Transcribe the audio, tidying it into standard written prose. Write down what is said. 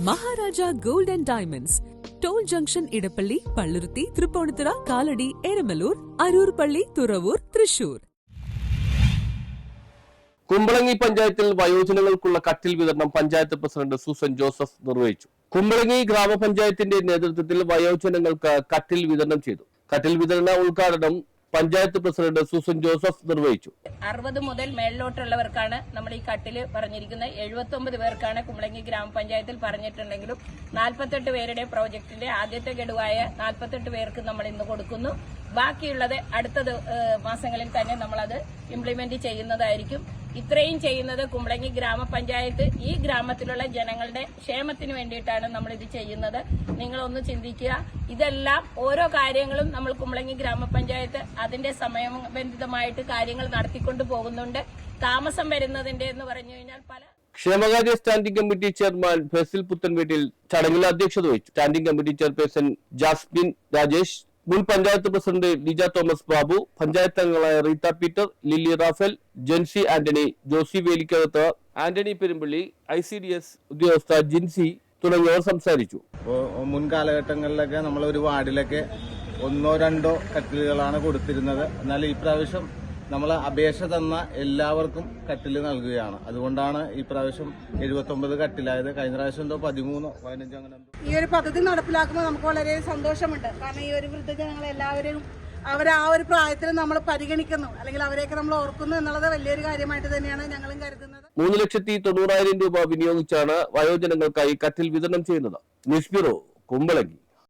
Maharaja gold and diamonds, toll junction, Edappally, Palluruthy, Tripunithura, Kalady, Eramalloor, Aroor Palli, Thuravoor, Thrissur. Kumbalangi പഞ്ചായത്തിൽ വയോജനങ്ങൾക്കുള്ള കട്ടിൽ വിതരണം പഞ്ചായത്ത് പ്രസിഡന്റ് സൂസൻ ജോസഫ് നിർവഹിച്ചു. കുമ്പളങ്ങി ഗ്രാമപഞ്ചായത്തിന്റെ നേതൃത്വത്തിൽ വയോജനങ്ങൾക്ക് കട്ടിൽ വിതരണം ചെയ്തു. കട്ടിൽ വിതരണ ഉദ്ഘാടനം പഞ്ചായത്ത് പ്രസിഡന്റ് സൂസൻ ജോസഫ് നിർവഹിച്ചു. 60 മുതൽ മേളിലോട്ടുള്ളവർക്കാണ് നമ്മൾ ഈ കട്ടില് പറഞ്ഞിരിക്കുന്നത്. 79 പേർക്കാണ് കുമ്പളങ്ങി ഗ്രാമപഞ്ചായത്തിൽ പറഞ്ഞിട്ടുണ്ടെങ്കിലും 48 പേരുടെ പ്രോജക്ടിന്റെ ആദ്യത്തെ ഗഡുവായ 48 പേർക്ക് നമ്മൾ ഇന്ന് കൊടുക്കുന്നു. ബാക്കിയുള്ളത് അടുത്ത മാസങ്ങളിൽ തന്നെ നമ്മളത് ഇംപ്ലിമെന്റ് ചെയ്യുന്നതായിരിക്കും. ഇത്രയും ചെയ്യുന്നത് കുമ്പളങ്ങി ഗ്രാമപഞ്ചായത്ത് ഈ ഗ്രാമത്തിലുള്ള ജനങ്ങളുടെ ക്ഷേമത്തിന് വേണ്ടിയിട്ടാണ് നമ്മൾ ഇത് ചെയ്യുന്നത്. നിങ്ങളൊന്ന് ചിന്തിക്കുക. ഇതെല്ലാം ഓരോ കാര്യങ്ങളും നമ്മൾ കുമ്പളങ്ങി ഗ്രാമപഞ്ചായത്ത് അതിന്റെ സമയബന്ധിതമായിട്ട് കാര്യങ്ങൾ നടത്തിക്കൊണ്ടു പോകുന്നുണ്ട്. താമസം വരുന്നതിന്റെ എന്ന് പറഞ്ഞു കഴിഞ്ഞാൽ പല ക്ഷേമകാര്യ standing committee chairman Fesil Puthenveettil ചടങ്ങിൽ അധ്യക്ഷത വഹിച്ചു. Standing committee chairperson Jasmine Rajesh, മുൻ പഞ്ചായത്ത് പ്രസിഡന്റ് ലിജ തോമസ് ബാബു, പഞ്ചായത്ത് അംഗങ്ങളായ റീത്ത പീറ്റർ, ലില്ലി റാഫേൽ, ജെൻസി ആന്റണി, ജോസി വേലിക്കകത്ത്, ആന്റണി പെരുമ്പള്ളി, ICDS ഉദ്യോഗസ്ഥ ജിൻസി തുടങ്ങിയവർ സംസാരിച്ചു. മുൻകാലഘട്ടങ്ങളിലൊക്കെ നമ്മൾ ഒരു വാർഡിലൊക്കെ 1-2 കട്ടിലുകളാണ് കൊടുത്തിരുന്നത്. എന്നാൽ ഈ പ്രാവശ്യം നമ്മൾ അപേക്ഷ തന്ന എല്ലാവർക്കും കട്ടിൽ നൽകുകയാണ്. അതുകൊണ്ടാണ് ഈ പ്രാവശ്യം 79 കട്ടിലായത്. കഴിഞ്ഞ പ്രാവശ്യം 13-15 അങ്ങനെ. ഈ ഒരു പദ്ധതി നടപ്പിലാക്കുമ്പോൾ നമുക്ക് വളരെ സന്തോഷമുണ്ട്. കാരണം ഈ ഒരു വൃദ്ധജനങ്ങളെ എല്ലാവരെയും ആ ഒരു പ്രായത്തിൽ നമ്മൾ പരിഗണിക്കുന്നു, അല്ലെങ്കിൽ അവരെയൊക്കെ നമ്മൾ ഓർക്കുന്നു എന്നുള്ളത് വലിയൊരു കാര്യമായിട്ട് തന്നെയാണ് ഞങ്ങളും കരുതുന്നത്. 3,90,000 രൂപ വിനിയോഗിച്ചാണ് വയോജനങ്ങൾക്കായി കട്ടിൽ വിതരണം ചെയ്യുന്നത്. News bureau, Kumbalangi.